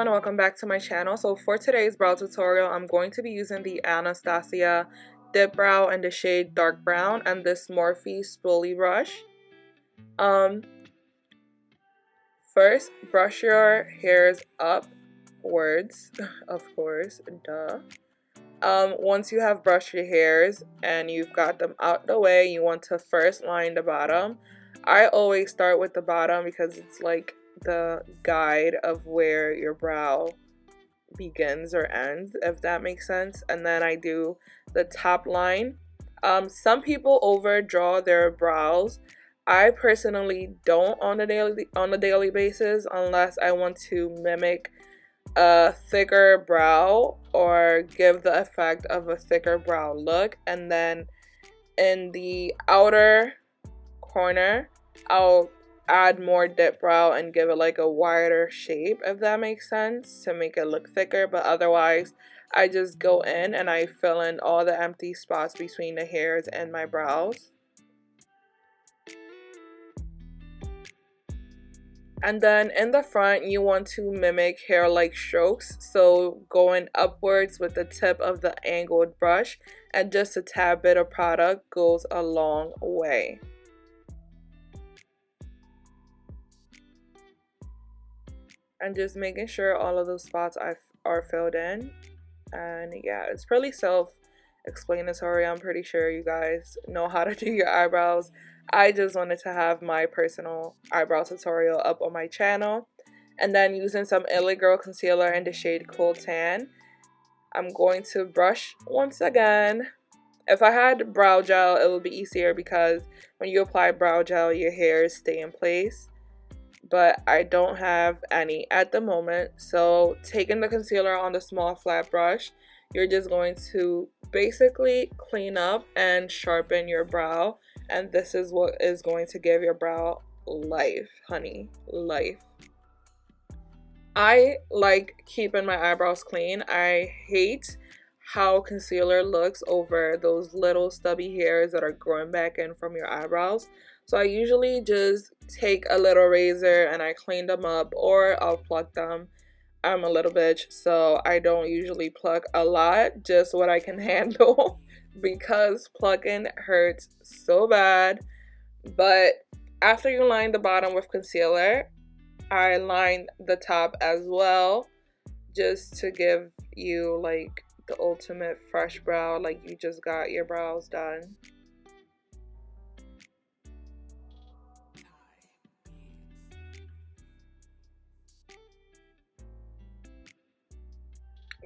everyone, welcome back to my channel. So for today's brow tutorial, I'm going to be using the Anastasia Dip Brow in the shade Dark Brown and this Morphe Spoolie brush. First, brush your hairs upwards, of course, duh. Once you have brushed your hairs and you've got them out the way, you want to first line the bottom. I always start with the bottom because it's like the guide of where your brow begins or ends, if that makes sense. And then I do the top line. Some people overdraw their brows. I personally don't on a daily basis unless I want to mimic a thicker brow or give the effect of a thicker brow look. And then in the outer corner, I'll add more dip brow and give it like a wider shape, if that makes sense, to make it look thicker. But otherwise, I just go in and I fill in all the empty spots between the hairs and my brows. And then in the front, you want to mimic hair-like strokes. So going upwards with the tip of the angled brush and just a tad bit of product goes a long way. And just making sure all of those spots are filled in. And yeah, it's pretty self-explanatory. I'm pretty sure you guys know how to do your eyebrows. I just wanted to have my personal eyebrow tutorial up on my channel. And then using some LA Girl concealer in the shade Cool Tan, I'm going to brush once again. If I had brow gel, it would be easier because when you apply brow gel, your hairs stay in place. But I don't have any at the moment. So taking the concealer on the small flat brush, you're just going to basically clean up and sharpen your brow. And this is what is going to give your brow life, honey, life. I like keeping my eyebrows clean. I hate how concealer looks over those little stubby hairs that are growing back in from your eyebrows. So I usually just take a little razor and I clean them up, or I'll pluck them. I'm a little bitch, so I don't usually pluck a lot, just what I can handle because plucking hurts so bad. But after you line the bottom with concealer, I line the top as well, just to give you like the ultimate fresh brow, like you just got your brows done.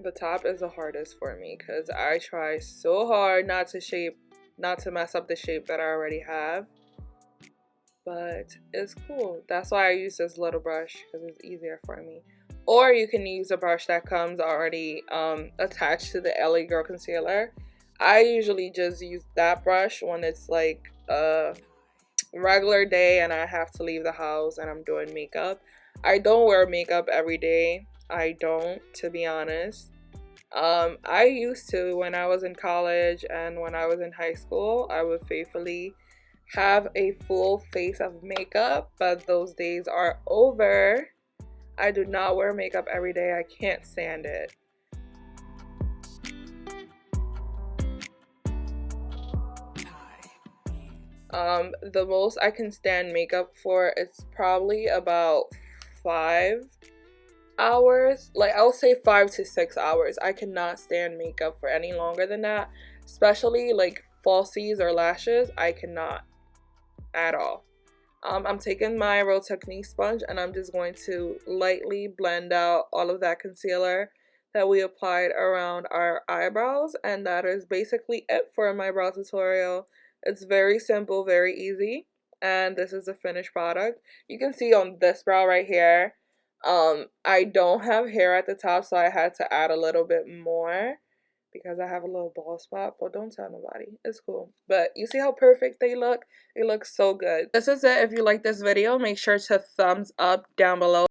The top is the hardest for me because I try so hard not to mess up the shape that I already have. But it's cool. That's why I use this little brush, because it's easier for me. Or you can use a brush that comes already attached to the LA Girl concealer. I usually just use that brush when it's like a regular day and I have to leave the house and I'm doing makeup. I don't wear makeup every day. I don't, to be honest. I used to when I was in college and when I was in high school. I would faithfully have a full face of makeup, but those days are over. I do not wear makeup every day. I can't stand it. The most I can stand makeup for is probably about 5 hours. Like, I'll say 5 to 6 hours. I cannot stand makeup for any longer than that, especially like falsies or lashes. I cannot at all. I'm taking my Real Technique sponge and I'm just going to lightly blend out all of that concealer that we applied around our eyebrows, and that is basically it for my brow tutorial. It's very simple, very easy, and this is the finished product. You can see on this brow right here, I don't have hair at the top, so I had to add a little bit more because I have a little bald spot, but don't tell nobody. It's cool. But you see how perfect they look? They look so good. This is it. If you like this video, make sure to thumbs up down below.